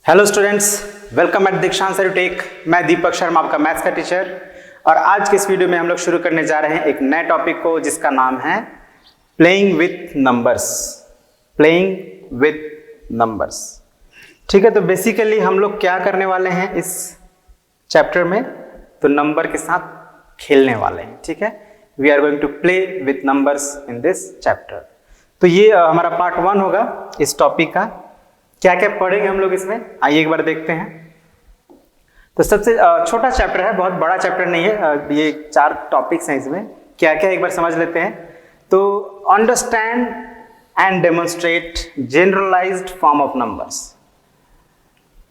Hello students, welcome eight दीक्षांत take. मैं दीपक शर्मा, आपका मैथ्स का टीचर। और आज के इस वीडियो में हम लोग शुरू करने जा रहे हैं एक नए टॉपिक को जिसका नाम है playing with numbers. Playing with numbers, ठीक है। तो बेसिकली हम लोग क्या करने वाले हैं इस चैप्टर में, तो नंबर के साथ खेलने वाले हैं, ठीक है। We are going to play with numbers in this chapter. तो ये हमारा पार्ट 1 होगा इस टॉपिक का। क्या क्या पढ़ेंगे हम लोग इसमें, आइए एक बार देखते हैं। तो सबसे छोटा चैप्टर है, बहुत बड़ा चैप्टर नहीं है। ये 4 टॉपिक्स हैं इसमें। क्या क्या एक बार समझ लेते हैं। तो understand and demonstrate generalised form of numbers.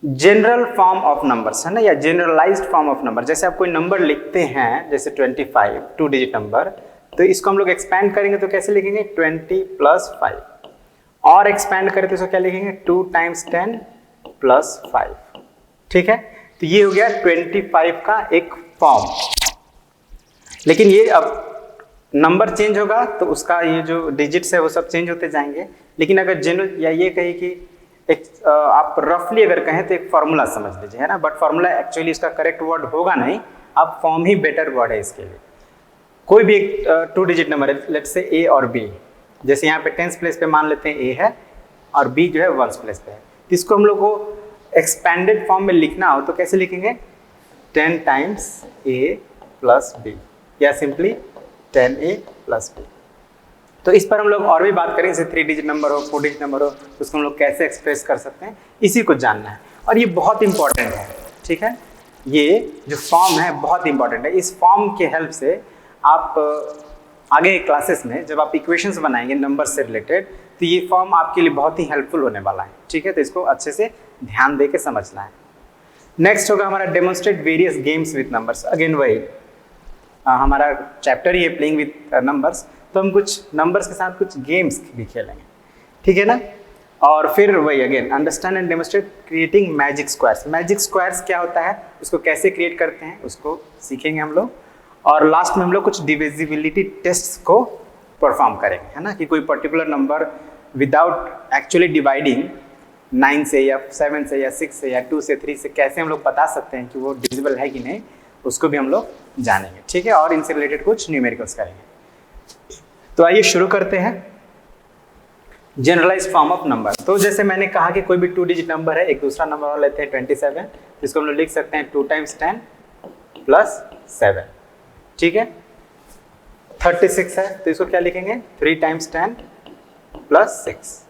General form of numbers है ना, या जनरलाइज्ड फॉर्म ऑफ नंबर। जैसे आप कोई नंबर लिखते हैं, जैसे 25 2 डिजिट नंबर, तो इसको हम लोग एक्सपैंड करेंगे तो कैसे लिखेंगे 20 + 5। और एक्सपैंड करें तो इसको क्या लिखेंगे 2 × 10 + 5, ठीक है। तो ये हो गया 25 का एक फॉर्म। लेकिन ये अब नंबर चेंज होगा तो उसका ये जो डिजिट्स है वो सब चेंज होते जाएंगे। लेकिन अगर जनरल या ये कही कि एक आप रफली अगर कहें तो एक फॉर्मूला समझ लीजिए, है ना। बट फॉर्मूला एक्चुअली इसका करेक्ट वर्ड होगा नहीं, अब फॉर्म ही बेटर वर्ड है इसके लिए। कोई भी एक 2 डिजिट नंबर है, लेट्स से A और B। जैसे यहाँ पे 10th प्लेस पे मान लेते हैं A है और B जो है 1st प्लेस पे है। तो इसको हम लोग को एक्सपेंडेड फॉर्म में लिखना हो तो कैसे लिखेंगे 10 × A + B, या सिंपली 10A + B। तो इस पर हम लोग और भी बात करेंगे। जैसे 3 डिजिट नंबर हो, 4 डिजिट नंबर हो, तो उसको हम लोग कैसे एक्सप्रेस कर सकते हैं, इसी को जानना है। और ये बहुत इंपॉर्टेंट है, ठीक है। ये जो फॉर्म है बहुत इंपॉर्टेंट है। इस फॉर्म के हेल्प से आप आगे क्लासेस में जब आप इक्वेशंस बनाएंगे नंबर से रिलेटेड, तो ये फॉर्म आपके लिए बहुत ही हेल्पफुल होने वाला है, ठीक है। तो इसको अच्छे से ध्यान दे के समझना है। नेक्स्ट होगा हमारा demonstrate various games with numbers. Again वही हमारा चैप्टर ही है प्लेइंग विथ नंबर्स, तो हम कुछ नंबर्स के साथ कुछ गेम्स भी खेलेंगे, ठीक है ना। और फिर वही again understand and demonstrate creating magic squares. Magic squares क्या होता है, उसको कैसे क्रिएट करते हैं उसको सीखेंगे हम लोग। और लास्ट में हम लोग कुछ डिविजिबिलिटी टेस्ट्स को परफॉर्म करेंगे, है ना, कि कोई particular number without actually dividing 9 से या 7 से या 6 से या 2 से 3 से कैसे हम लोग बता सकते हैं कि वो डिविजिबल है कि नहीं, उसको भी हम लोग जानेंगे, ठीक है। और इनसे रिलेटेड कुछ न्यूमेरिकल्स करेंगे। तो आइए शुरू करते हैं। Generalise form of number. तो जैसे मैंने कहा कि कोई भी 2 डिजिट नंबर है, एक दूसरा नंबर और लेते हैं 27, जिसको हम लोग लिख सकते हैं 2 × 10 + 7, ठीक है। 36 है तो इसको क्या लिखेंगे 3 × 10 + 6।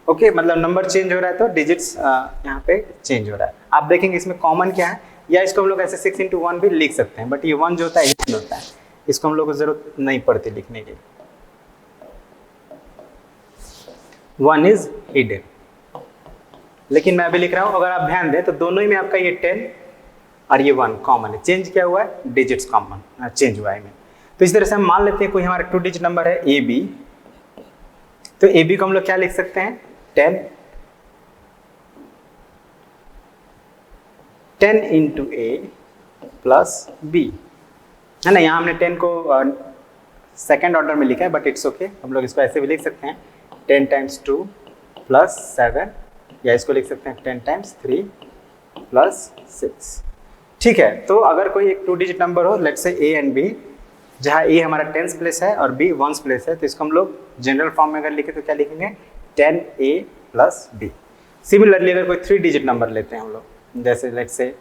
ओके, मतलब नंबर चेंज हो रहा है तो डिजिट्स यहाँ पे चेंज हो रहा है। आप देखेंगे इसमें कॉमन क्या है, या इसको हम लोग ऐसे 6 × 1 भी लिख सकते हैं, बट ये 1 जो होता है हिडन होता है, इसको हम लोग को जरूरत नहीं पड़ती लिखने की। 1 इज हिडन। लेकिन मैं अभी लिख रहा हूँ, अगर आप ध्यान दें तो दोनों ही में आपका ये 10 और ये 1 कॉमन है। चेंज क्या हुआ है, डिजिट्स कॉमन चेंज हुआ है में। तो इस तरह से हम मान लेते हैं कोई हमारा 2 डिजिट नंबर है AB, तो AB को हम लोग क्या लिख सकते हैं 10 × A + B, है ना। यहाँ हमने 10 को सेकेंड ऑर्डर में लिखा है, बट इट्स ओके, हम लोग इसको ऐसे भी लिख सकते हैं 10 × 2 + 7, या इसको लिख सकते हैं 10 × 3 + 6, ठीक है। तो अगर कोई एक 2 डिजिट नंबर हो, let's say A and B, जहाँ A हमारा 10th प्लेस है और B 1st प्लेस है, तो इसको हम लोग जनरल फॉर्म में अगर लिखे तो क्या लिखेंगे 10A + B। सिमिलरली अगर कोई 3 डिजिट नंबर लेते हैं हम लोग, जैसे लेट्स से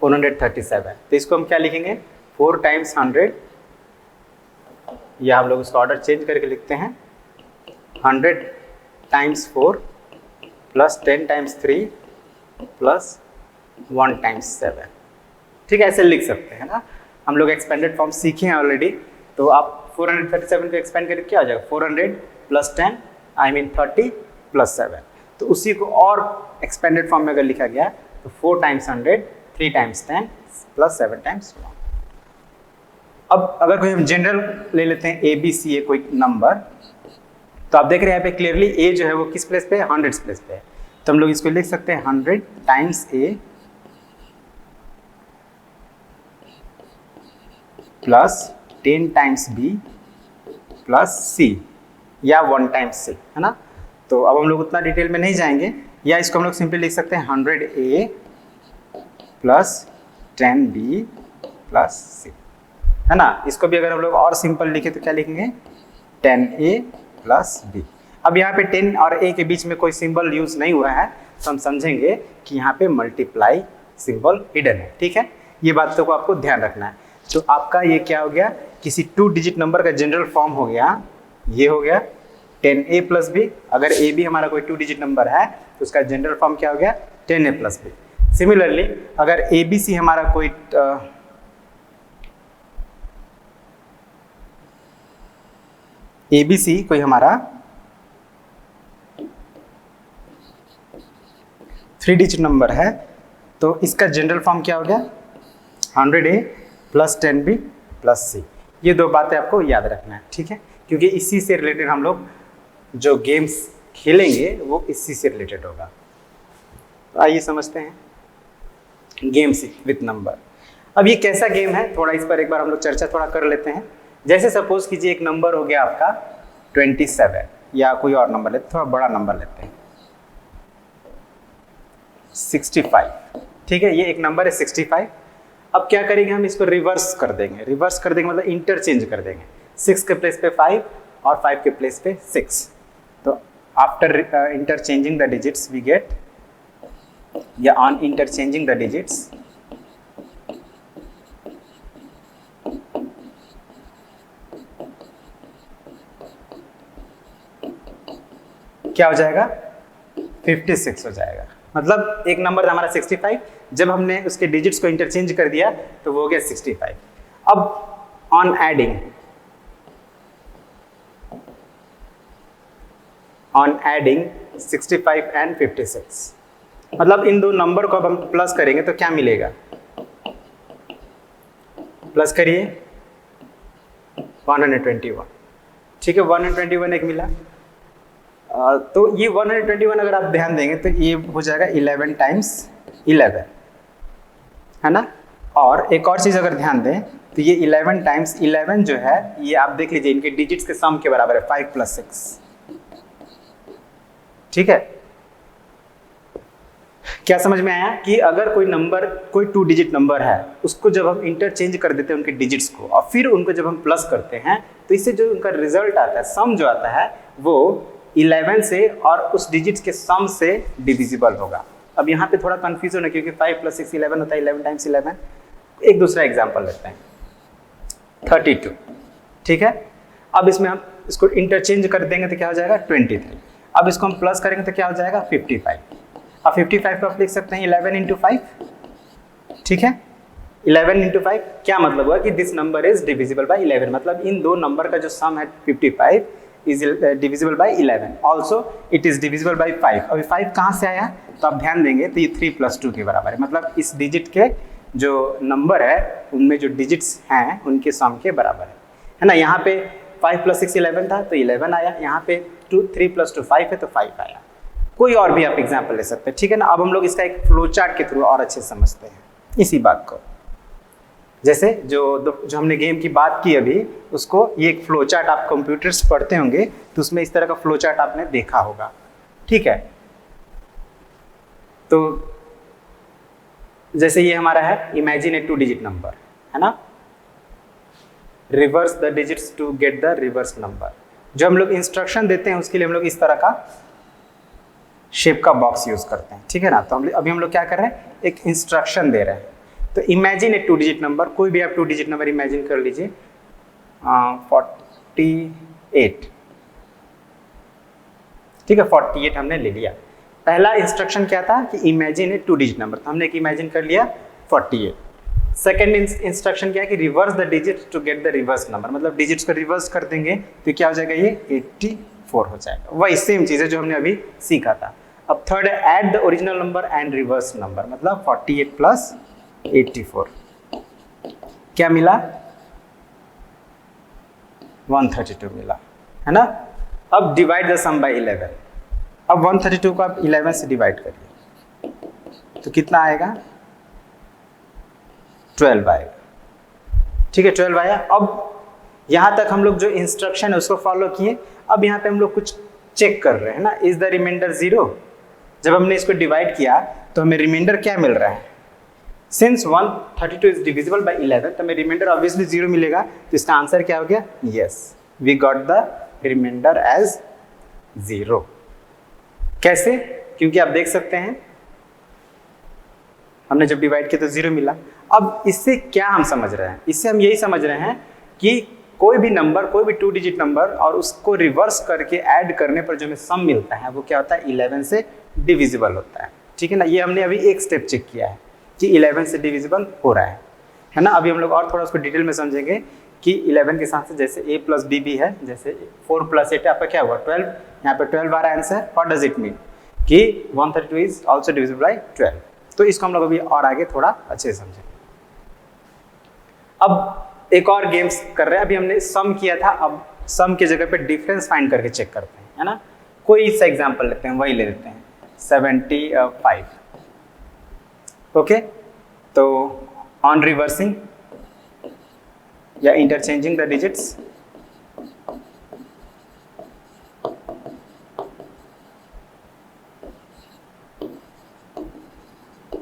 437, तो इसको हम क्या लिखेंगे 4 × 100, या हम लोग उसका ऑर्डर चेंज करके लिखते हैं 100 × 4 + 10 × 3 + 1 × 7, ठीक है। ऐसे लिख सकते हैं ना। हम लोग एक्सपेंडेड फॉर्म सीखे हैं ऑलरेडी, तो आप 437 को एक्सपेंड करके क्या हो जाएगा 400 + 10 आई मीन 30 + 7। तो उसी को और एक्सपेंडेड फॉर्म में अगर लिखा गया तो 4 × 100 3 × 10 + 7 × 1। अब अगर कोई हम जनरल ले लेते हैं ABC कोई नंबर, तो आप देख रहे हैं यहाँ पे क्लियरली A जो है वो किस प्लेस पे है 100 प्लेस पे है, तो हम लोग इसको लिख सकते हैं 100 × A + 10 × B + C, या 1 × C, है ना। तो अब हम लोग उतना डिटेल में नहीं जाएंगे, या इसको हम लोग सिंपली लिख सकते हैं 100A plus 10B plus C, है ना। इसको भी अगर हम लोग और सिंपल लिखे तो क्या लिखेंगे 10A प्लस B। अब यहाँ पे 10 और A के बीच में कोई सिंबल यूज नहीं हुआ है तो हम समझेंगे कि यहाँ पे मल्टीप्लाई सिंबल हिडन है, ठीक है। ये बातों को आपको ध्यान रखना है। तो आपका ये क्या हो गया, किसी 2 डिजिट नंबर का जनरल फॉर्म हो गया, ये हो गया 10A प्लस B। अगर A भी हमारा कोई 2 डिजिट नंबर है तो उसका जनरल फॉर्म क्या हो गया 10A प्लस B। सिमिलरली अगर ABC हमारा कोई ABC कोई हमारा 3 डिजिट नंबर है तो इसका जनरल फॉर्म क्या हो गया 100A plus 10B plus C। ये 2 बातें आपको याद रखना है, ठीक है, क्योंकि इसी से रिलेटेड हम लोग जो गेम्स खेलेंगे वो इसी से रिलेटेड होगा। तो आइए समझते हैं गेम्स विथ नंबर। अब ये कैसा गेम है, थोड़ा इस पर एक बार हम लोग चर्चा थोड़ा कर लेते हैं। जैसे सपोज कीजिए एक नंबर हो गया आपका 27 या कोई और नंबर लेते, थोड़ा बड़ा नंबर लेते हैं 65, ठीक है। ये एक नंबर है 65। अब क्या करेंगे हम इसको रिवर्स कर देंगे। रिवर्स कर देंगे मतलब इंटरचेंज कर देंगे। 6 के प्लेस पे 5 और 5 के प्लेस पे 6। तो after interchanging the digits we get, या ऑन इंटरचेंजिंग द डिजिट्स क्या हो जाएगा 56 हो जाएगा। मतलब एक नंबर था हमारा 65, जब हमने उसके डिजिट्स को इंटरचेंज कर दिया तो वो हो गया 65। अब ऑन एडिंग 65 एंड 56, मतलब इन 2 नंबर को अब हम प्लस करेंगे तो क्या मिलेगा, प्लस करिए 121, ठीक है। 121 एक मिला। तो ये 121 अगर आप ध्यान देंगे तो ये हो जाएगा 11 टाइम्स 11, है ना। और एक और चीज़ अगर ध्यान दें तो ये 11 टाइम्स 11 जो है ये आप देख लीजिए इनके डिजिट्स के सम के बराबर है 5 + 6, ठीक है। क्या समझ में आया कि अगर कोई नंबर कोई 2 डिजिट नंबर है उसको जब हम इंटरचेंज कर देते हैं उनके डिजिट्स को और फिर उनको जब हम प्लस करते हैं तो इससे जो उनका रिजल्ट आता है, सम जो आता है वो 11 से और उस डिजिट्स के सम से डिविजिबल होगा। अब यहाँ पे थोड़ा कंफ्यूजन है क्योंकि 5 + 6 11 होता है, 11 टाइम्स 11। एक दूसरा एग्जांपल लेते हैं 32, ठीक है। अब इसमें हम इसको इंटरचेंज कर देंगे तो क्या हो जाएगा 23। अब इसको हम प्लस करेंगे तो क्या हो जाएगा 55। अब 55 को आप लिख सकते हैं 11 × 5, ठीक है। 11 × 5 क्या मतलब हुआ कि this number is divisible by 11, मतलब इन 2 नंबर का जो सम है 55 is divisible by 11, also it is divisible by 5। अभी 5 कहाँ से आया तो आप ध्यान देंगे तो ये 3 + 2 के बराबर है, मतलब इस डिजिट के जो नंबर है उनमें जो डिजिट्स हैं उनके सम के बराबर है ना। यहाँ पे 5 + 6 11 था तो 11 आया, यहाँ पे 3 + 2 5 है तो 5 आया। कोई और भी आप एग्जाम्पल ले सकते हैं, ठीक है ना। अब हम लोग इसका एक फ्लो चार्ट के थ्रू और अच्छे से समझते हैं इसी बात को। जैसे जो हमने गेम की बात की अभी, उसको ये एक फ्लो चार्ट आप कंप्यूटर्स पढ़ते होंगे तो उसमें इस तरह का फ्लो चार्ट आपने देखा होगा, ठीक है। तो जैसे ये हमारा है इमेजिन ए 2 डिजिट नंबर, है ना। Reverse the digits to get the reverse number. जो हम लोग इंस्ट्रक्शन देते हैं उसके लिए हम लोग इस तरह का शेप का बॉक्स यूज करते हैं, ठीक है ना। तो अभी हम लोग क्या कर रहे हैं, एक इंस्ट्रक्शन दे रहे हैं। तो इमेजिन एक 2 डिजिट नंबर, कोई भी आप 2 डिजिट नंबर इमेजिन कर लीजिए 48, ठीक है। 48 हमने ले लिया। पहला इंस्ट्रक्शन क्या था कि इमेजिन ए 2 डिजिट नंबर, तो हमने एक इमेजिन कर लिया 48। सेकेंड इंस्ट्रक्शन क्या है कि reverse the digit to get the reverse number, मतलब डिजिट्स को रिवर्स कर देंगे तो क्या हो जाएगा, ये 84 हो जाएगा। वही सेम चीज़ है जो हमने अभी सीखा था। अब थर्ड है add the original number and reverse number, मतलब 48 + 84 क्या मिला, 132 मिला, है ना। अब डिवाइड द सम बाय 11। अब 132 को आप 11 से डिवाइड करिए तो कितना आएगा, 12 आएगा, ठीक है। 12 आया। अब यहाँ तक हम लोग जो इंस्ट्रक्शन है उसको फॉलो किए। अब यहाँ पे हम लोग कुछ चेक कर रहे हैं ना, इज द रिमाइंडर 0, जब हमने इसको डिवाइड किया तो हमें रिमाइंडर क्या मिल रहा है, सिंस 132 इज डिविजिबल बाय 11 तो हमें रिमाइंडर ऑब्वियसली 0 मिलेगा, तो इसका आंसर क्या हो गया, yes we got the remainder as 0। कैसे, क्योंकि आप देख सकते हैं हमने जब डिवाइड किया तो 0 मिला। अब इससे क्या हम समझ रहे हैं, इससे हम यही समझ रहे हैं कि कोई भी नंबर, कोई भी 2 डिजिट नंबर और उसको रिवर्स करके ऐड करने पर जो हमें सम मिलता है वो क्या होता है, 11 से डिविजिबल होता है। ठीक है ना, ये हमने अभी एक स्टेप चेक किया है कि 11 से डिविजिबल हो रहा है ना। अभी हम लोग और थोड़ा उसको डिटेल में समझेंगे कि 11 के साथ से जैसे a प्लस b भी है, जैसे 4 प्लस 8 आपका क्या हुआ 12, यहाँ पे 12 आ रहा है answer. What does it mean कि 132 इज ऑल्सो डिविजिबल बाय 12। तो इसको हम लोग अभी और आगे थोड़ा अच्छे से समझेंगे। अब एक और गेम्स कर रहे हैं, अभी हमने सम किया था, अब सम की जगह पे डिफरेंस फाइंड करके चेक करते हैं, है ना। कोई सा एग्जाम्पल लेते हैं, वही ले लेते हैं 75। ओके, तो ऑन रिवर्सिंग या इंटरचेंजिंग द डिजिट्स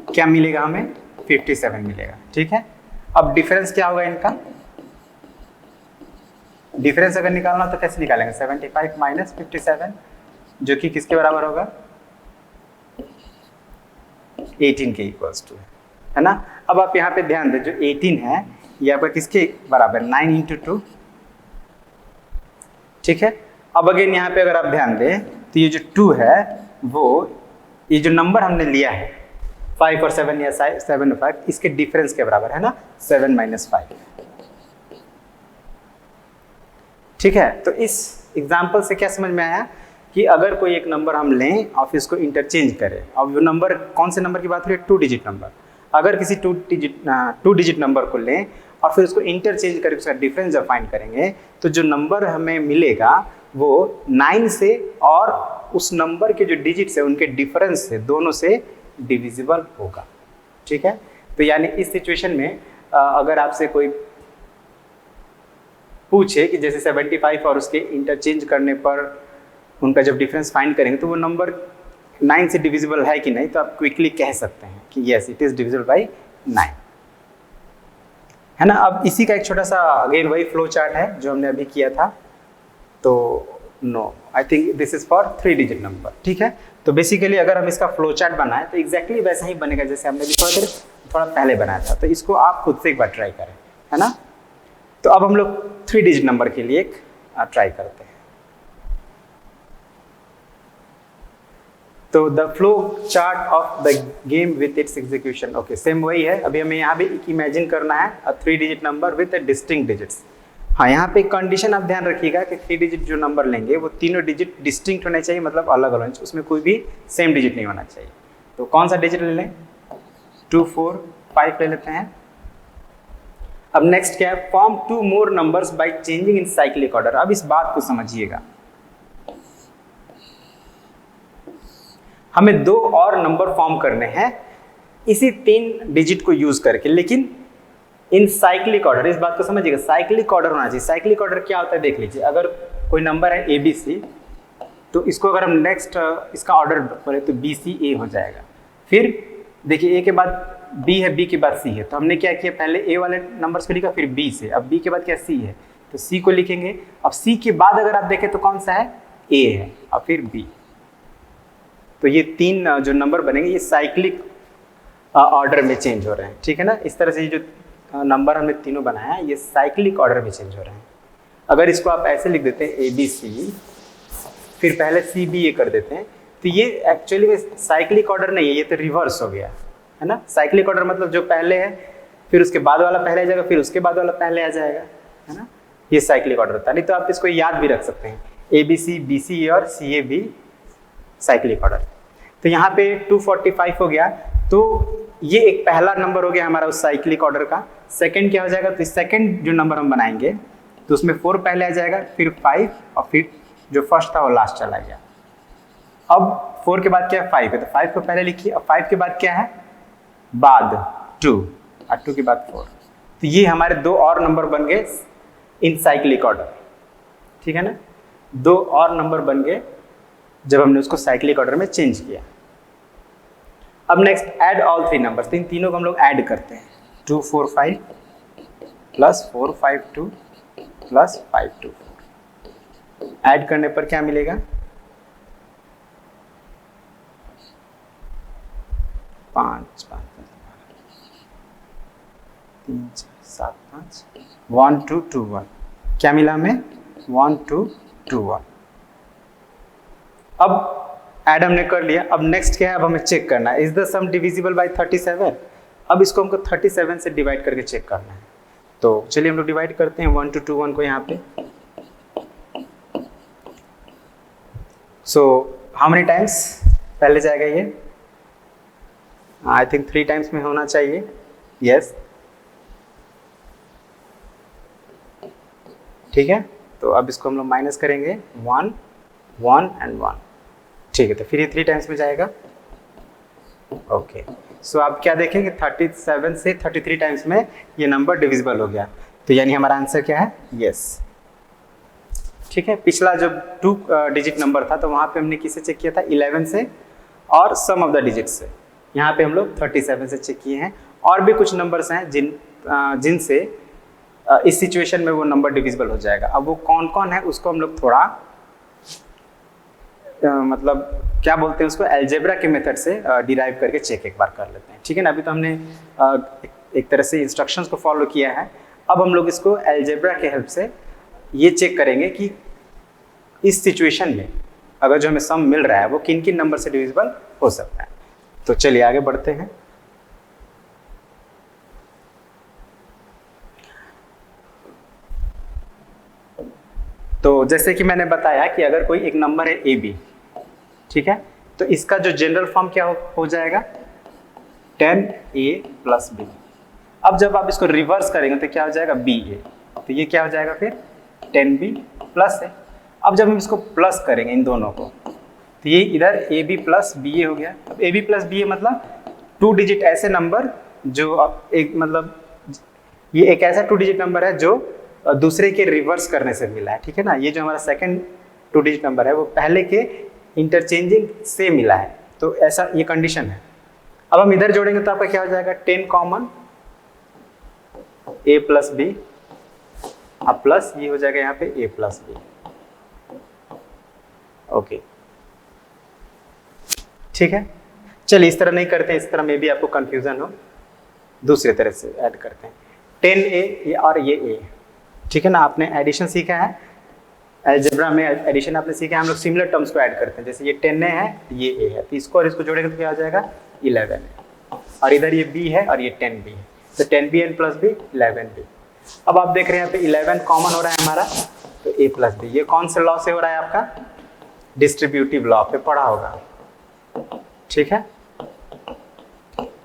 क्या मिलेगा, हमें 57 मिलेगा। ठीक है, अब डिफरेंस क्या होगा इनका, डिफरेंस अगर निकालना तो कैसे निकालेंगे, 75 माइनस 57 जो कि किसके बराबर होगा, 18 के इक्वल्स टू, है ना। अब आप यहाँ पे ध्यान दें, जो 18 है ये आपका किसके बराबर, 9 इंटू 2। ठीक है, अब अगेन यहाँ पे अगर आप ध्यान दें तो ये जो 2 है वो, ये जो नंबर हमने लिया है 5 और 7 या 7 और 5 इसके डिफरेंस के बराबर है ना, 7 माइनस 5। ठीक है, तो इस एग्जाम्पल से क्या समझ में आया कि अगर कोई एक नंबर हम लें और फिर उसको इंटरचेंज करें, अब वो नंबर कौन से नंबर की बात हो रही है, 2 डिजिट नंबर। अगर किसी 2 डिजिट नंबर को लें और फिर उसको इंटरचेंज करके उसका डिफरेंस जब फाइंड करेंगे तो जो नंबर हमें मिलेगा वो 9 से और उस नंबर के जो डिजिट्स है उनके डिफरेंस से, दोनों से डिविजिबल होगा। ठीक है, तो यानी इस सिचुएशन में अगर आपसे कोई पूछे कि जैसे 75 और उसके इंटरचेंज करने पर उनका जब डिफरेंस फाइंड करेंगे तो वो नंबर 9 से डिविजिबल है कि नहीं, तो आप क्विकली कह सकते हैं कि yes it is divisible by 9, है ना। अब इसी का एक छोटा सा अगेन वही फ्लो चार्ट है जो हमने अभी किया था, तो no I think this is for 3 digit number. ठीक है, तो बेसिकली अगर हम इसका फ्लो चार्ट बनाएं तो एग्जैक्टली वैसा ही बनेगा जैसे हमने भी थोड़ा पहले बनाया था। तो इसको आप खुद से एक बार ट्राई करें, है ना। तो अब हम लोग 3 डिजिट नंबर के लिए एक ट्राई करते हैं। तो the flow chart of the game with its execution, okay same वही है। अभी हमें यहाँ भी एक इमेजिन करना है 3 digit number with distinct digits. हाँ, यहाँ पे कंडीशन आप ध्यान रखिएगा कि 3 डिजिट जो नंबर लेंगे वो तीनों डिजिट डिस्टिंक्ट होने चाहिए, मतलब अलग अलग, उसमें कोई भी सेम डिजिट नहीं होना चाहिए। तो कौन सा डिजिट ले लें, 2 4 5 ले लेते हैं। अब नेक्स्ट क्या है, form 2 more numbers by changing in cyclic order. अब इस बात को समझिएगा, हमें 2 और नंबर फॉर्म करने हैं इसी 3 डिजिट को यूज करके, लेकिन इन साइक्लिक ऑर्डर। इस बात को समझिएगा, साइक्लिक ऑर्डर होना चाहिए। साइक्लिक ऑर्डर क्या होता है देख लीजिए, अगर कोई नंबर है ABC तो इसको अगर हम नेक्स्ट इसका ऑर्डर करें तो BCA हो जाएगा। फिर देखिए A के बाद B है, B के बाद C है, तो हमने क्या किया, पहले A वाले नंबर्स को लिखा, फिर B से, अब B के बाद क्या C है तो C को लिखेंगे। अब C के बाद अगर आप देखें तो कौन सा है, A है और फिर B। तो ये 3 जो नंबर बनेंगे ये साइक्लिक ऑर्डर में चेंज हो रहे हैं। ठीक है ना, इस तरह से ये जो नंबर हमने तीनों बनाया है ये साइक्लिक ऑर्डर में चेंज हो रहे हैं। अगर इसको आप ऐसे लिख देते हैं ABC फिर पहले CBA कर देते हैं तो ये एक्चुअली में साइक्लिक ऑर्डर नहीं है, ये तो रिवर्स हो गया, है ना। साइक्लिक ऑर्डर मतलब जो पहले है फिर उसके बाद वाला पहले आ जाएगा, फिर उसके बाद वाला पहले आ जाएगा, है ना। ये साइक्लिक ऑर्डर होता है। नहीं तो आप इसको याद भी रख सकते हैं, ABC BCA और CAB साइक्लिक ऑर्डर। तो यहाँ पे 245 हो गया, तो ये एक पहला नंबर हो गया हमारा उस साइक्लिक ऑर्डर का। सेकंड क्या हो जाएगा, तो सेकंड जो नंबर हम बनाएंगे तो उसमें 4 पहले आ जाएगा, फिर 5 और फिर जो फर्स्ट था वो लास्ट चला गया। अब 4 के बाद क्या है, 5 है, तो 5 को पहले लिखिए। अब 5 के बाद क्या है, बाद 2 और 2 के बाद 4। तो ये हमारे 2 और नंबर बन गए इन साइक्लिक ऑर्डर। ठीक है ना, 2 और नंबर बन गए जब हमने उसको साइक्लिक ऑर्डर में चेंज किया। अब next add all three numbers, तो इन तीनों को हम लोग ऐड करते हैं। 2 4 5 प्लस 4 5 2 प्लस 5 2 4। ऐड करने पर क्या मिलेगा? 5 5 3 4 7 5 1 2 2 1। क्या मिला हमें? 1 2 2 1। अब ऐड हमने कर लिया। अब नेक्स्ट क्या है? अब हमें चेक करना है, is the sum divisible by 37। अब इसको हमको 37 से डिवाइड करके चेक करना है। तो चलिए हम लोग डिवाइड करते हैं 1 2 2 1 को यहाँ पे। सो हाउ मेनी टाइम्स पहले जाएगा ये? आई थिंक 3 टाइम्स में होना चाहिए। यस, ठीक है। तो अब इसको हम लोग माइनस करेंगे 1 1 एंड 1। ठीक है, तो फिर ये 3 टाइम्स में जाएगा। ओके, सो आप क्या देखेंगे? 37 से 33 टाइम्स में ये नंबर डिविजिबल हो गया। तो यानी हमारा आंसर क्या है? यस। ठीक है, पिछला जब 2 डिजिट नंबर था तो वहाँ पे हमने किससे चेक किया था? 11 से और सम ऑफ द डिजिट से। यहाँ पे हम लोग 37 से चेक किए हैं। और भी कुछ नंबर्स हैं जिनसे इस सिचुएशन में वो नंबर डिविजिबल हो जाएगा। अब वो कौन कौन है उसको हम लोग थोड़ा मतलब क्या बोलते हैं उसको, अलजेब्रा के मेथड से डिराइव करके चेक एक बार कर लेते हैं। ठीक है ना, अभी तो हमने एक तरह से इंस्ट्रक्शंस को फॉलो किया है। अब हम लोग इसको अलजेब्रा के हेल्प से ये चेक करेंगे कि इस सिचुएशन में अगर जो हमें सम मिल रहा है वो किन किन नंबर से डिविजिबल हो सकता है। तो चलिए आगे बढ़ते हैं। तो जैसे कि मैंने बताया कि अगर कोई एक नंबर है ए बी, ठीक है, तो इसका जो जनरल फॉर्म क्या हो जाएगा? 10a plus B. अब जब आप इसको रिवर्स करेंगे तो क्या हो जाएगा? बी ए। तो ये क्या हो जाएगा फिर? 10b प्लस है। अब जब हम इसको प्लस करेंगे इन दोनों को तो ये इधर ए बी प्लस बी ए हो गया। अब ए बी प्लस बी ए मतलब 2 डिजिट ऐसे नंबर जो एक मतलब ये एक ऐसा 2 डिजिट नंबर है जो दूसरे के रिवर्स करने से मिला है। ठीक है ना, ये जो हमारा सेकंड 2 डिजिट नंबर है वो पहले के इंटरचेंजिंग से मिला है। तो ऐसा ये कंडीशन है। अब हम इधर जोड़ेंगे तो आपका क्या हो जाएगा? 10 कॉमन a प्लस बी, अब प्लस ये हो जाएगा यहाँ पे a प्लस बी। ओके, ठीक है। चलिए इस तरह नहीं करते, इस तरह में भी आपको कंफ्यूजन हो, दूसरे तरह से ऐड करते हैं। 10a और ये a, ठीक है ना। आपने एडिशन सीखा है, अलजेब्रा में एडिशन आपने सीखा है। हम लोग सिमिलर टर्म्स को ऐड करते हैं। जैसे ये 10a है, ये a है, तो इसको और इसको जोड़ेंगे तो क्या हो जाएगा? 11 है। और इधर ये b है और ये 10b है, तो 10b n plus b 11b। अब आप देख रहे हैं यहाँ पे 11 कॉमन हो रहा है हमारा, तो a प्लस b। ये कौन से लॉ से हो रहा है? आपका डिस्ट्रीब्यूटिव लॉ पे पढ़ा होगा, ठीक है।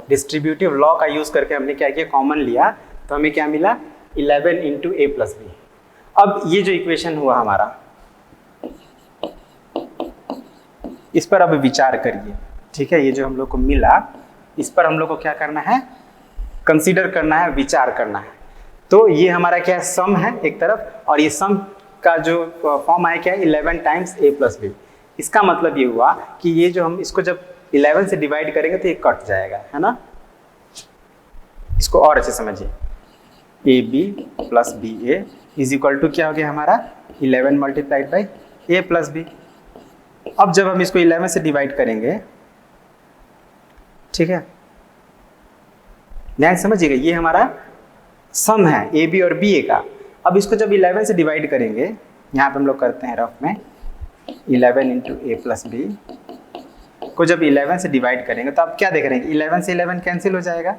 डिस्ट्रीब्यूटिव लॉ का यूज करके हमने क्या किया? कॉमन लिया, तो हमें क्या मिला? 11 इंटू a प्लस बी। अब ये जो इक्वेशन हुआ हमारा, इस पर अब विचार करिए, ठीक है। ये जो हम लोग को मिला, इस पर हम लोग को क्या करना है? कंसीडर करना है, विचार करना है। तो ये हमारा क्या है? सम है एक तरफ, और ये सम का जो फॉर्म आया क्या है? 11 टाइम्स a प्लस बी। इसका मतलब ये हुआ कि ये जो हम इसको जब 11 से डिवाइड करेंगे तो ये कट जाएगा, है ना। इसको और अच्छे समझिए, A B plus B A is equal to क्या हो गया हमारा? 11 multiplied by A plus B. अब जब हम इसको 11 से डिवाइड करेंगे, ठीक है, ध्यान समझिएगा, ये हमारा सम है ए बी और बी ए का। अब इसको जब 11 से डिवाइड करेंगे, यहाँ पे हम लोग करते हैं रफ में, 11 इंटू ए प्लस बी को जब 11 से डिवाइड करेंगे तो आप क्या देख रहे हैं? 11 से 11 कैंसिल हो जाएगा,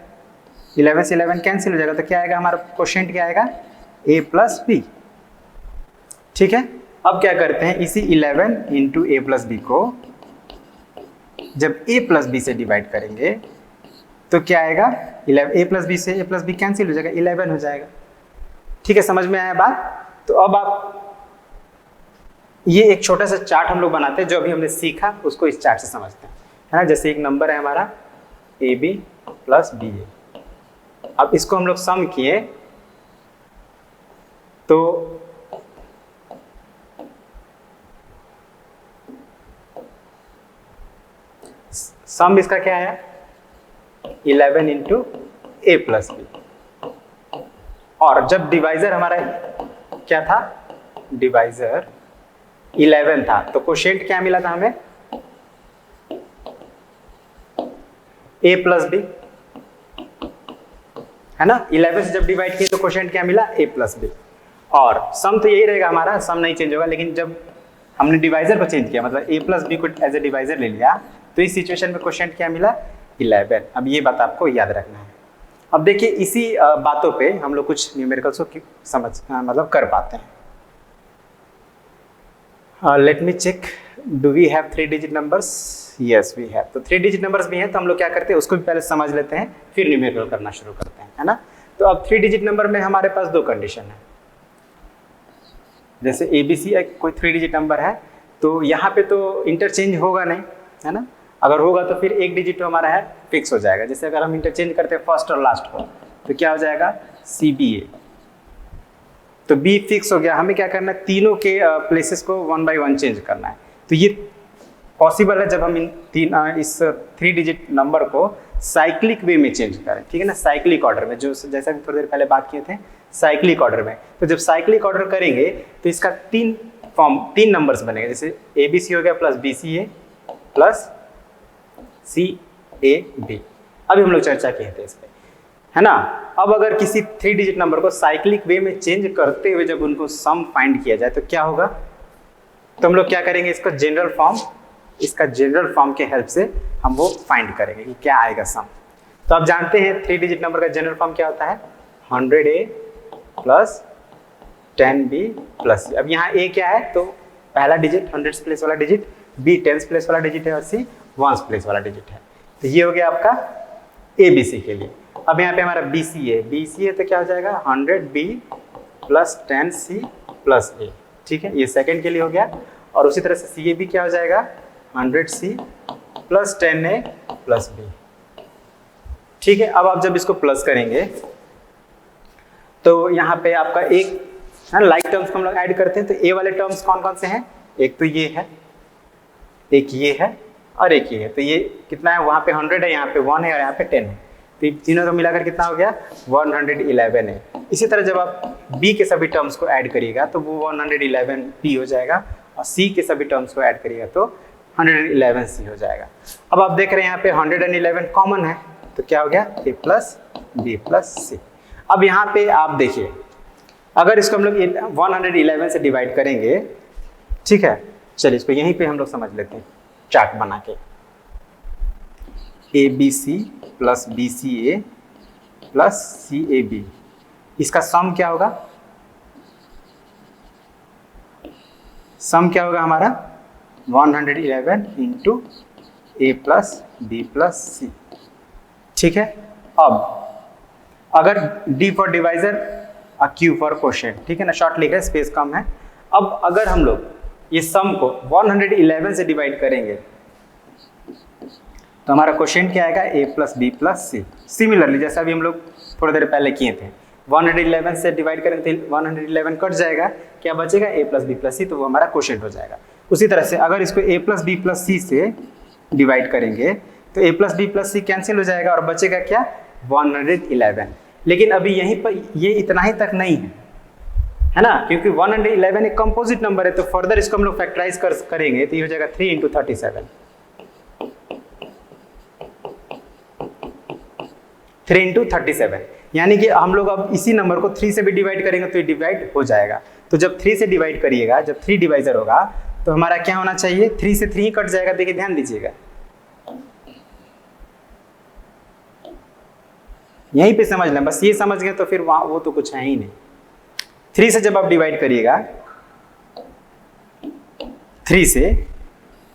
11 से 11 कैंसिल हो जाएगा, तो क्या आएगा हमारा क्वोशिएंट? क्या आएगा? a प्लस बी, ठीक है। अब क्या करते हैं? इसी 11 इंटू ए प्लस बी को जब a प्लस बी से डिवाइड करेंगे तो क्या आएगा? 11 a प्लस बी से a प्लस बी कैंसिल हो जाएगा, 11 हो जाएगा, ठीक है। समझ में आया बात? तो अब आप ये एक छोटा सा चार्ट हम लोग बनाते हैं, जो अभी हमने सीखा उसको इस चार्ट से समझते हैं, है ना। जैसे एक नंबर है हमारा ए बी प्लस बी ए। अब इसको हम लोग सम किए तो सम इसका क्या है? 11 इंटू ए प्लस बी। और जब डिवाइजर हमारा क्या था, डिवाइजर 11 था, तो कोशेंट क्या मिला था हमें, ए प्लस बी, है ना। 11 से जब डिवाइड किए तो कोशेंट क्या मिला, ए प्लस बी। और सम तो यही रहेगा हमारा, सम नहीं चेंज होगा, लेकिन जब हमने डिवाइजर को चेंज किया, मतलब ए प्लस बी को एज ए डिवाइजर ले लिया, तो इस सिचुएशन में कोशेंट क्या मिला, 11। अब ये बात आपको याद रखना है। अब देखिए इसी बातों पे हम लोग कुछ न्यूमेरिकल्स को समझ मतलब कर पाते हैं। Let me check, do we have 3 digit numbers? Yes we have. तो 3 डिजिट नंबर्स भी हैं, तो हम लोग क्या करते हैं उसको भी पहले समझ लेते हैं, फिर न्यूमेरिकल करना शुरू करते हैं, है ना। तो अब 3 डिजिट नंबर में हमारे पास 2 कंडीशन है। जैसे ABC कोई 3 डिजिट नंबर है, तो यहाँ पे तो इंटरचेंज होगा नहीं, है ना। अगर होगा तो फिर 1 डिजिट हमारा है फिक्स हो जाएगा। जैसे अगर हम इंटरचेंज करते हैं फर्स्ट और लास्ट को, तो क्या हो जाएगा, CBA। तो B फिक्स हो गया। हमें क्या करना है, तीनों के प्लेसेस को 1 बाय 1 चेंज करना है। तो ये पॉसिबल है जब हम इस 3 डिजिट नंबर को साइक्लिक वे में चेंज करें, ठीक है ना, साइक्लिक ऑर्डर में, जो जैसा कि थोड़ी देर पहले बात किए थे, साइक्लिक ऑर्डर में। तो जब साइक्लिक ऑर्डर करेंगे तो इसका 3 नंबर्स बनेंगे। जैसे ABC हो गया प्लस BCA प्लस CAB। अभी हम लोग चर्चा किए थे इस पर, है ना। अब अगर किसी 3 डिजिट नंबर को साइक्लिक वे में चेंज करते हुए जब उनको सम फाइंड किया जाए तो क्या होगा, तो हम लोग क्या करेंगे, इसका जनरल फॉर्म के हेल्प से हम वो फाइंड करेंगे कि क्या आएगा सम। तो आप जानते हैं 3 डिजिट नंबर का जनरल फॉर्म क्या होता है, 100A plus 10B plus C। अब यहाँ A क्या है, तो पहला डिजिट 100 प्लेस वाला डिजिट, B 10 प्लेस वाला डिजिट है और C 1 प्लेस वाला डिजिट है। तो ये हो गया आपका ABC के लिए। अब यहाँ पे हमारा BCA तो क्या हो जाएगा, 100B plus 10C plus A, ठीक है, ये सेकंड के लिए हो गया। और उसी तरह से CAB क्या हो जाएगा, 100C plus 10A plus B, ठीक है। अब आप जब इसको प्लस करेंगे तो यहाँ पे आपका एक लाइक टर्म्स को हम लोग ऐड करते हैं। तो ए वाले टर्म्स कौन कौन से हैं, एक तो ये है, एक ये है और एक ये है। तो ये कितना है, वहाँ पे 100 है, यहाँ पे 1 है और यहाँ पे 10 है। तो तीनों का मिलाकर कितना हो गया, 111 है। इसी तरह जब आप B के सभी टर्म्स को ऐड करिएगा तो वो 111B हो जाएगा, और C के सभी टर्म्स को ऐड करिएगा तो 111C हो जाएगा। अब आप देख रहे हैं यहाँ पे 111 कॉमन है, तो क्या हो गया, A plus B plus C। अब यहाँ पे आप देखिए, अगर इसको हम लोग 111 से डिवाइड करेंगे, ठीक है, चलिए इसको यहीं पे हम लोग समझ लेते हैं चार्ट बना के। ABC plus BCA plus CAB, इसका सम क्या होगा, सम क्या होगा हमारा 111 into A plus B plus C, ठीक है। अब अगर D फॉर डिवाइजर और Q फॉर कोशेंट, ठीक है ना, शॉर्ट लिखा है, स्पेस कम है। अब अगर हम लोग ये सम को 111 से डिवाइड करेंगे तो हमारा क्वेश्चन क्या आएगा, A plus B plus C। Similarly जैसा अभी हम लोग थोड़ी देर पहले किए थे, 111 से डिवाइड करेंगे तो 111 कट जाएगा, क्या बचेगा, A plus B plus C, तो वो हमारा क्वेश्चन हो जाएगा। उसी तरह से अगर इसको A plus B plus C से डिवाइड करेंगे तो A plus B plus C cancel हो जाएगा और बचेगा क्या, 111। लेकिन अभी यहीं पर ये इतना ही तक नहीं है ना, क्योंकि 111 एक कंपोजिट नंबर है। तो फर्दर इसको हम लोग फैक्टराइज करेंगे तो ये हो जाएगा 3 इंटू 37, 3 इंटू 37, यानी कि हम लोग अब इसी नंबर को 3 से भी डिवाइड करेंगे तो ये डिवाइड हो जाएगा। तो जब 3 से डिवाइड करिएगा, जब 3 डिवाइजर होगा तो हमारा क्या होना चाहिए, 3 से 3 कट जाएगा। देखिए ध्यान दीजिएगा, यहीं पे समझ लें, बस ये समझ गए तो फिर वहाँ वो तो कुछ है ही नहीं। 3 से जब आप डिवाइड करिएगा, 3 से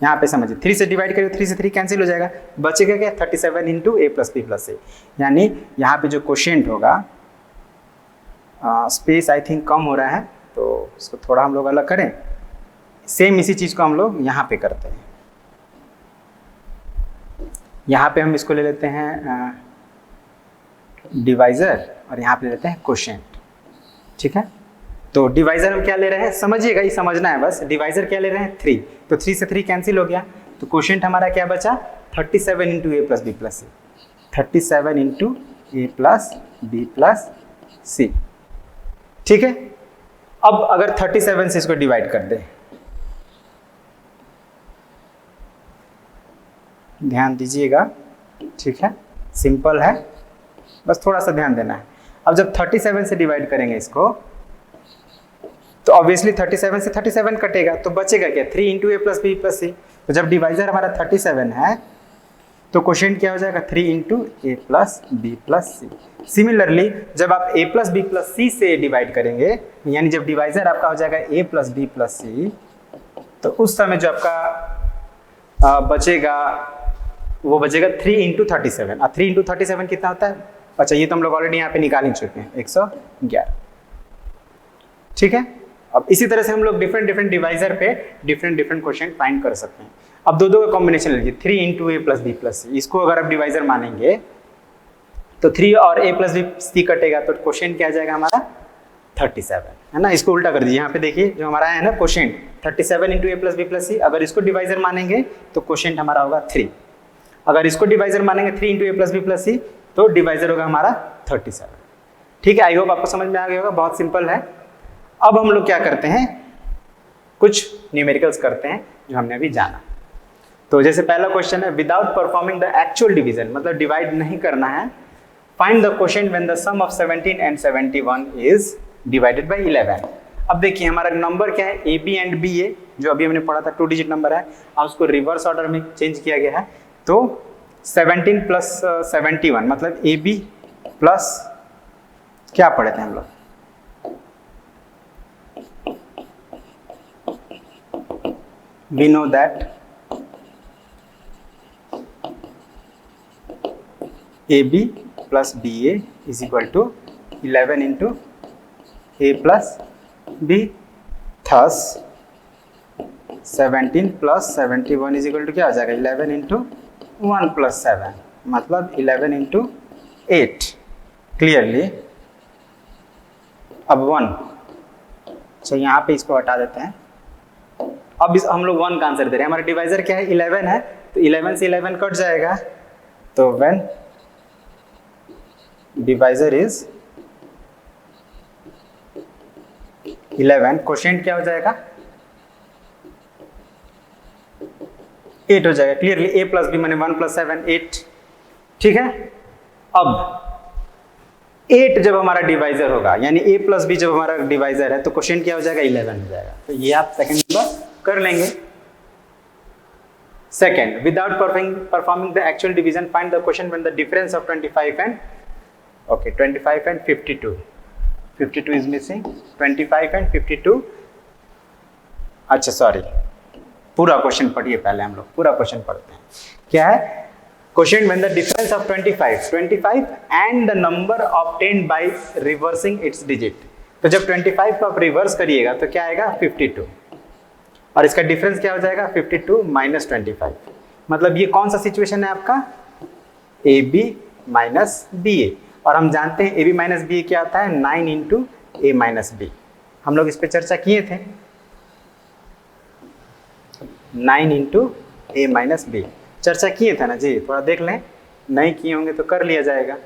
यहाँ पे समझिए, 3 से डिवाइड करिए, 3 से 3 कैंसिल हो जाएगा, बचेगा क्या, 37 into A plus B plus C। यानी यहाँ पे जो क्वोशिएंट होगा, स्पेस आई थिंक कम हो रहा है तो इसको थोड़ा हम लोग अलग करें। सेम इसी चीज़ को हम लोग यहाँ पे करते हैं। यहाँ पे हम इसको ले लेते हैं डिवाइजर और यहाँ पे ले लेते हैं क्वोशिएंट, ठीक है। तो डिवाइजर हम क्या ले रहे हैं, समझिएगा, ये समझना है बस। डिवाइजर क्या ले रहे हैं, 3, तो 3 से 3 कैंसिल हो गया, तो क्वोशिएंट हमारा क्या बचा, 37 into A plus B plus C। 37 into A plus B plus C. ठीक है, अब अगर 37 से इसको डिवाइड कर दे, ध्यान दीजिएगा, ठीक है, सिंपल है, बस थोड़ा सा ध्यान देना है। अब जब 37 से डिवाइड करेंगे इसको तो ऑब्वियसली 37 से 37 कटेगा, तो बचेगा क्या, 3 into A plus B plus सी। तो जब डिवाइजर हमारा 37 है तो क्वोशिएंट क्या हो जाएगा, 3 into A plus B plus C. Similarly जब आप ए प्लस बी प्लस सी से डिवाइड करेंगे, यानी जब डिवाइजर आपका हो जाएगा ए प्लस बी प्लस सी, तो उस समय जो आपका बचेगा वो बचेगा 3 इंटू 37। अब 3 इंटू 37 कितना होता है, अच्छा ये तो हम लोग ऑलरेडी यहाँ पे निकाल ही चुके हैं, 111। ठीक है, अब इसी तरह से हम लोग डिफरेंट डिवाइजर पे डिफरेंट क्वोशिएंट फाइंड कर सकते हैं। अब दो का कॉम्बिनेशन लीजिए, 3 into A plus B plus सी, इसको अगर आप डिवाइजर मानेंगे तो 3 और ए प्लस बी सी कटेगा, तो क्वोशिएंट क्या आ जाएगा हमारा 37, है ना। इसको उल्टा कर दीजिए, यहाँ पे देखिए जो हमारा है ना quotient 37 into A plus B plus सी, अगर इसको डिवाइजर मानेंगे तो क्वोशिएंट हमारा होगा 3। अगर इसको डिवाइजर मानेंगे 3 into A plus B plus सी, तो डिवाइजर होगा हमारा 37। ठीक है, आई होप आपको समझ में आ गया होगा, बहुत सिंपल है। अब हम लोग क्या करते हैं, कुछ न्यूमेरिकल्स करते हैं जो हमने अभी जाना। तो जैसे पहला क्वेश्चन है, without performing the actual division, मतलब डिवाइड नहीं करना है, find the quotient when the sum of 17 and 71 is divided by 11। अब देखिए हमारा नंबर क्या है, A B and B A, जो अभी हमने पढ़ा था 2 डिजिट नंबर है, अब उसको रिवर्स ऑर्डर में चेंज किया गया है। तो 17 प्लस 71 मतलब ए बी प्लस क्या पढ़े थे हम लोग, we know that AB plus BA is equal to 11 into A plus B, thus 17 plus 71 is equal to क्या आ जाएगा, 11 into 1 plus 7 मतलब 11 into 8। क्लियरली अब 1, तो यहाँ पे इसको हटा देते हैं। अब इस हम लोग 1 का आंसर दे रहे हैं, हमारा डिवाइजर क्या है 11 है, तो 11 से 11 कट जाएगा, तो व्हेन डिवाइजर इज 11, क्वोशिएंट क्या हो जाएगा 8 हो जाएगा। क्लियरली a प्लस बी माने 1 प्लस 7 8। ठीक है, अब 8 जब हमारा डिवाइजर होगा, यानी a प्लस बी जब हमारा डिवाइजर है, तो क्वोशिएंट क्या हो जाएगा 11 हो जाएगा। तो ये आप सेकंड नंबर कर लेंगे। Second, without performing the actual division, find the quotient when the difference of 25 and 52 is missing, 25 and 52। अच्छा सॉरी, पूरा क्वेश्चन पढ़िए पहले, हम लोग पूरा क्वेश्चन पढ़ते हैं। क्या है, quotient when the difference of 25 and the number obtained by reversing it's digit. तो जब 25 को आप रिवर्स करिएगा तो क्या आएगा 52, और इसका डिफरेंस क्या हो जाएगा 52 माइनस 25। मतलब ये कौन सा सिचुएशन है आपका, ए बी माइनस बी ए, और हम जानते हैं ए बी माइनस बी ए क्या होता है 9 इंटू ए माइनस बी। हम लोग इस पर चर्चा किए थे, 9 इंटू ए माइनस बी चर्चा किए थे ना जी, थोड़ा देख लें, नहीं किए होंगे तो कर लिया जाएगा।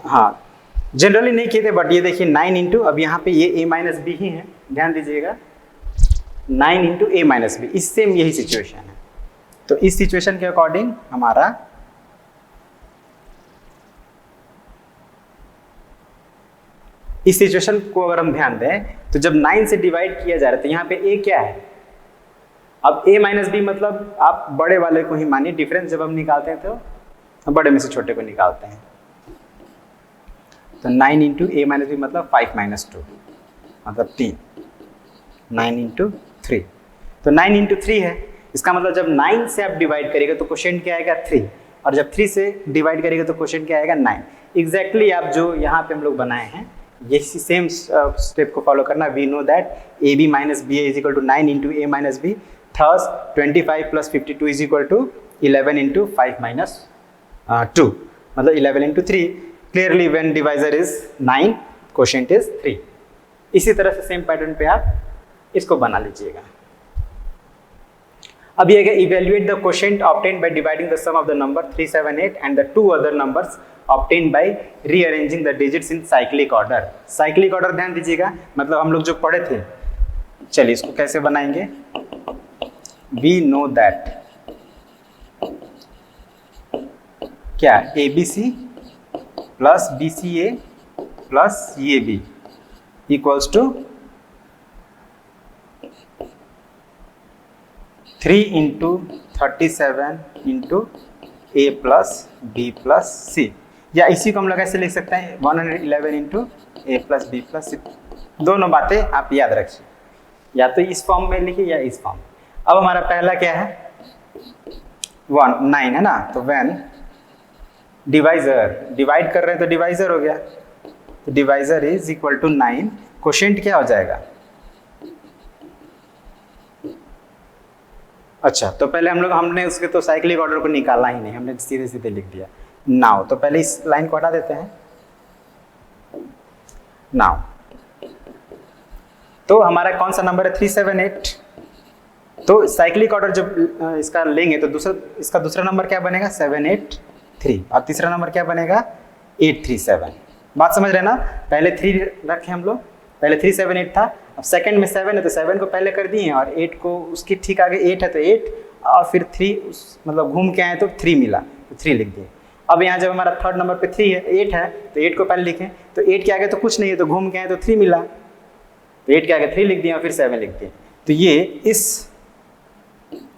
हाँ जनरली नहीं किए थे, बट ये देखिए 9 इंटू, अब यहाँ पे ये a माइनस बी ही है, ध्यान दीजिएगा, 9 इंटू ए माइनस बी, इस सेम यही सिचुएशन है। तो इस सिचुएशन के अकॉर्डिंग हमारा इस सिचुएशन को अगर हम ध्यान दें तो जब 9 से डिवाइड किया जा रहा है तो यहाँ पे a क्या है, अब a माइनस बी मतलब आप बड़े वाले को ही मानिए, डिफरेंस जब हम निकालते हैं तो बड़े में से छोटे को निकालते हैं। तो 9 इंटू ए माइनस बी मतलब 5 माइनस 2 मतलब 3, 9 इंटू 3, तो 9 इंटू 3 है। इसका मतलब जब 9 से आप डिवाइड करेगा तो क्वोशिएंट क्या आएगा 3, और जब 3 से डिवाइड करेगा तो क्वोशिएंट क्या आएगा 9। एग्जैक्टली आप जो यहाँ पे हम लोग बनाए हैं ये सेम स्टेप को फॉलो करना। We know that A B minus B is equal to 9 into A minus B, thus 25 plus 52 is equal to 11 into 5 minus 2 मतलब 11 into 3। Clearly when divisor is 9 quotient is 3। इसी तरह से same pattern पे आप इसको बना लीजिएगा। अब ये evaluate the quotient obtained by dividing the sum of the number 378 and the two other numbers obtained by rearranging the digits in cyclic order. Cyclic order ध्यान दीजिएगा, मतलब हम लोग जो पढ़े थे, चलिए इसको कैसे बनाएंगे। वी नो दैट क्या ABC plus BCA plus AB equals to 3 into 37 into A plus B plus C, या इसी को हम लोग ऐसे लिख सकते हैं 111 into A plus B plus C। दोनों बातें आप याद रखिए, या तो इस फॉर्म में लिखिए या इस फॉर्म में। अब हमारा पहला क्या है 9 है ना, तो व्हेन डिवाइजर, डिवाइड कर रहे हैं तो डिवाइजर हो गया, तो divisor is equal to 9, quotient क्या हो जाएगा। अच्छा, तो पहले हमने उसके तो साइक्लिक ऑर्डर को निकालना ही नहीं, हमने सीधे सीधे लिख दिया नाउ। तो पहले इस लाइन को हटा देते हैं नाउ। तो हमारा कौन सा नंबर है 378, तो साइक्लिक ऑर्डर जब इसका लेंगे तो इसका दूसरा नंबर क्या बनेगा 783, और तीसरा नंबर क्या बनेगा 837। बात समझ रहे ना, पहले 3 रखे हम लोग, पहले 378 था, अब सेकंड में 7 है तो 7 को पहले कर दिए और 8 को उसके ठीक आगे 8 है तो 8, और फिर 3 मतलब घूम के आए तो 3 मिला तो 3 लिख दिए। अब यहाँ जब हमारा थर्ड नंबर पे 3 है 8 है तो 8 को पहले लिखें, तो 8 के आगे तो कुछ नहीं है तो घूम के आए तो 3 मिला, तो 8 के आगे 3 लिख दिए और फिर 7 लिख दिए। तो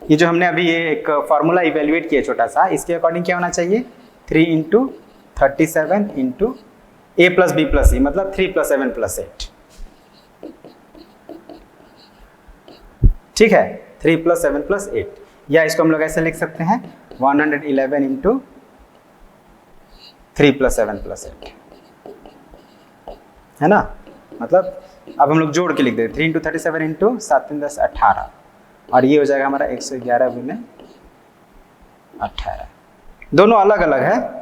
ये जो हमने अभी ये एक फार्मूला इवेल्युएट किया छोटा सा, इसके अकॉर्डिंग क्या होना चाहिए 3 into 37 into A plus B plus C, मतलब 3 प्लस 7 प्लस 8, ठीक है 3 प्लस 7 प्लस 8, या इसको हम लोग ऐसे लिख सकते हैं 111 इंटू 3 प्लस 7 प्लस 8, है ना, मतलब अब हम लोग जोड़ के लिख देते 3 इंटू 37 इंटू 7 3 10 18, और ये हो जाएगा हमारा 111 गुने 18। दोनों अलग अलग है,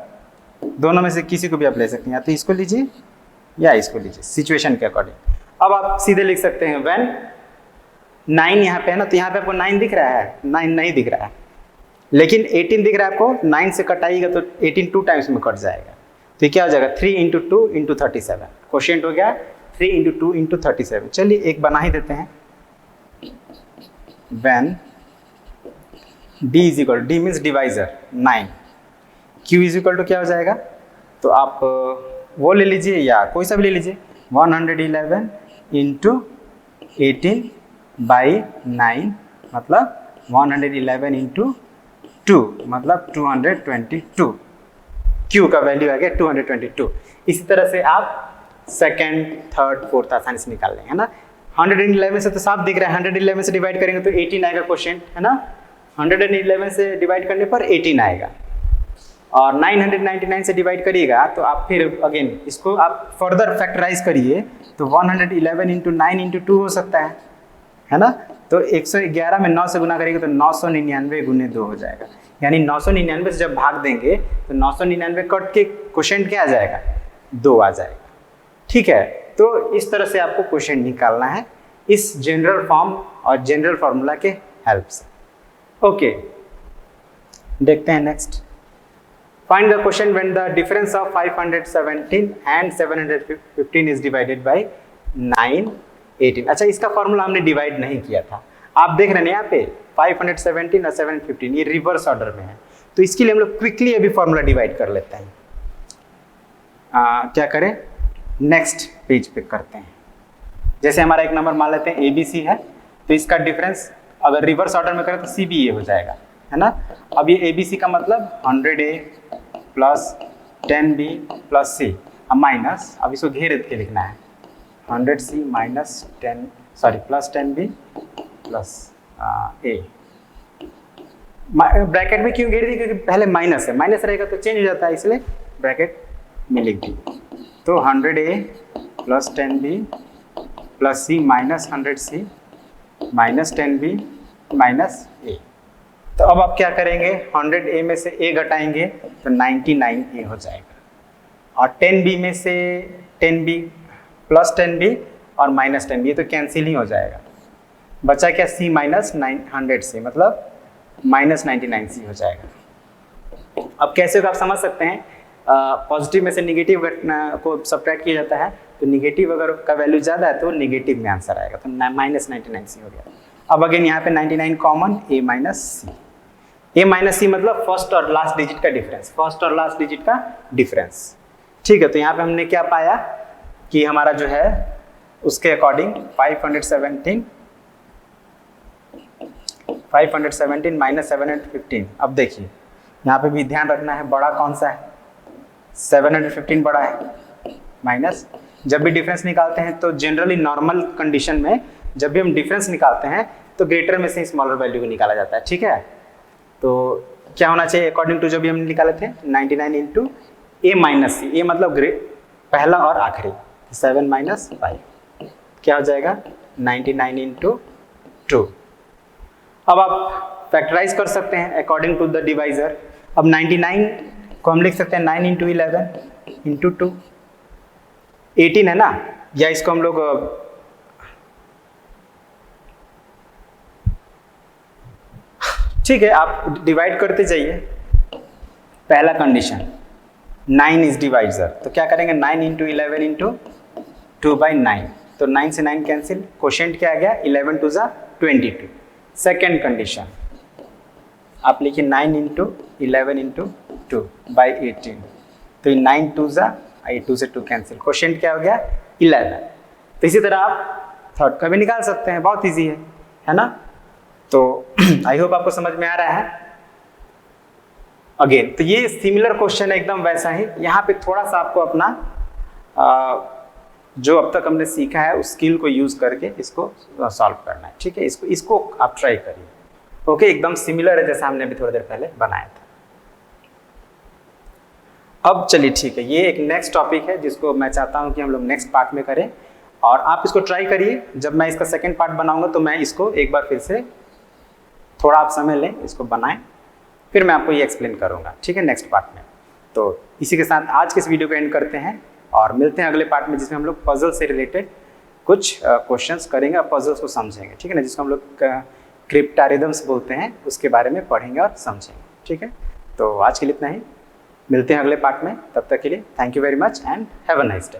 दोनों में से किसी को भी आप ले सकते हैं, या तो इसको लीजिए या इसको लीजिए सिचुएशन के अकॉर्डिंग। अब आप सीधे लिख सकते हैं व्हेन 9 यहाँ पे है ना, तो यहाँ पे आपको 9 दिख रहा है, 9 नहीं दिख रहा है, लेकिन 18 दिख रहा है आपको, 9 से कटाइएगा तो 18 2 टाइम्स में कट जाएगा, तो ये क्या हो जाएगा 3 इंटू 2 इंटू 37, क्वोशिएंट हो गया 3 इंटू 2 इंटू 37। चलिए एक बना ही देते हैं, when D is equal, D means divisor 9, Q is equal to क्या हो जाएगा, तो आप वो ले लीजिए या कोई सा भी ले लीजिए 111 इंटू 18 बाई 9, मतलब 111 इंटू 2 मतलब 222, Q का वैल्यू आ गया 222। इसी तरह से आप सेकेंड थर्ड फोर्थ आसानी से निकाल लेंगे, है ना। 111 से तो साफ दिख रहा है, 111 से डिवाइड करेंगे तो 18 आएगा क्वोशिएंट, है ना। 111 से डिवाइड करने पर 18 आएगा, और 999 से डिवाइड करिएगा तो आप फिर अगेन इसको आप फर्दर फैक्टराइज करिए तो 111 इंटू 9 इंटू 2 हो सकता है ना। तो 111 में 9 से गुना करेंगे तो 999 गुने 2 हो जाएगा, यानी 999 से जब भाग देंगे तो 999 कट के क्वोशिएंट क्या आ जाएगा 2 आ जाएगा, ठीक है। तो इस तरह से आपको क्वोशिएंट निकालना है इस जनरल फॉर्म और जनरल फार्मूला के हेल्प से। ओके, देखते हैं next. Find the quotient when the difference of 517 and 715 is divided by 918। अच्छा, इसका फॉर्मूला हमने डिवाइड नहीं किया था, आप देख रहे हैं यहाँ पे 517 और 715 ये रिवर्स ऑर्डर में है, तो इसके लिए हम लोग क्विकली अभी फॉर्मूला डिवाइड कर लेते हैं। क्या करें, नेक्स्ट पेज पे करते हैं। जैसे हमारा एक नंबर मान लेते हैं ABC है, तो इसका डिफरेंस अगर रिवर्स ऑर्डर में करें तो CBA हो जाएगा, है ना। अब ये ABC का मतलब 100A plus 10B plus C, अब माइनस, अब इसको घेर के लिखना है 100C minus 10 sorry plus 10B plus A। Bracket में क्यों घेर दी, क्योंकि पहले माइनस है, माइनस रहेगा तो चेंज हो जाता है, इसलिए ब्रैकेट में लिख दी। तो 100A plus 10B plus C minus 100C minus 10B minus A। तो अब आप क्या करेंगे, 100A में से A घटाएंगे तो 99A हो जाएगा, और 10B में से 10B प्लस 10B और माइनस 10B, ये तो कैंसिल ही हो जाएगा, बचा क्या C माइनस 900 से, मतलब -99c हो जाएगा। अब कैसे होगा आप समझ सकते हैं, पॉजिटिव में से निगेटिव घटना को सब्ट्रैक्ट किया जाता है, तो निगेटिव अगर का वैल्यू ज़्यादा है तो निगेटिव में आंसर आएगा, तो -99c हो गया। अब अगेन यहाँ पे 99 कॉमन, a माइनस सी मतलब फर्स्ट और लास्ट डिजिट का डिफरेंस, फर्स्ट और लास्ट डिजिट का डिफरेंस। ठीक है, तो यहाँ पे हमने क्या पाया कि हमारा जो है उसके अकॉर्डिंग 517 माइनस 715। अब देखिए यहाँ पे भी ध्यान रखना है, बड़ा कौन सा है, 715 बड़ा है, माइनस जब भी डिफरेंस निकालते हैं तो जनरली नॉर्मल कंडीशन में जब भी हम डिफरेंस निकालते हैं तो ग्रेटर में से स्मॉलर वैल्यू को निकाला जाता है। ठीक है, तो क्या होना चाहिए अकॉर्डिंग टू जो भी हम निकाले थे 99 इंटू ए माइनस सी, ए मतलब पहला और आखिरी, 7 माइनस 5 क्या हो जाएगा 99 इंटू 2। अब आप फैक्टराइज कर सकते हैं अकॉर्डिंग टू द डिवाइजर। अब 99 को हम लिख सकते हैं 9 इंटू 11 इंटू 2, 18 है ना, या इसको हम लोग ठीक है आप डिवाइड करते जाइए। पहला कंडीशन 9 इज डिवाइजर, तो क्या करेंगे 9 इंटू 11 इंटू 2/9, तो 9 से 9 कैंसिल, क्वोशिएंट क्या आ गया 11 2 ज़ा 22। सेकेंड कंडीशन आप लिखिए 9 इंटू 11 इंटू 2/18, तो 9 2 ज़ा 2 से 2 कैंसिल, क्वोशिएंट क्या हो गया 11। तो इसी तरह आप थर्ड का भी निकाल सकते हैं, बहुत ईजी है ना। तो आई होप आपको समझ में आ रहा है। अगेन तो ये सिमिलर क्वेश्चन है एकदम वैसा ही, यहाँ पे थोड़ा सा आपको अपना जो अब तक हमने सीखा है उस स्किल को यूज करके इसको सॉल्व करना है। ठीक है, इसको आप ट्राई करिए। ओके, एकदम सिमिलर है जैसा हमने अभी थोड़ी देर पहले बनाया था। अब चलिए ठीक है, ये एक नेक्स्ट टॉपिक है जिसको मैं चाहता हूँ कि हम लोग नेक्स्ट पार्ट में करें, और आप इसको ट्राई करिए। जब मैं इसका सेकेंड पार्ट बनाऊंगा तो मैं इसको एक बार फिर से थोड़ा आप समय लें, इसको बनाएं, फिर मैं आपको ये एक्सप्लेन करूंगा। ठीक है, नेक्स्ट पार्ट में। तो इसी के साथ आज के इस वीडियो को एंड करते हैं और मिलते हैं अगले पार्ट में, जिसमें हम लोग पजल से रिलेटेड कुछ क्वेश्चंस करेंगे और पजल्स को समझेंगे। ठीक है ना, जिसको हम लोग क्रिप्टारिदम्स बोलते हैं, उसके बारे में पढ़ेंगे और समझेंगे। ठीक है, तो आज के लिए इतना ही, मिलते हैं अगले पार्ट में। तब तक के लिए thank you very much and have a nice day.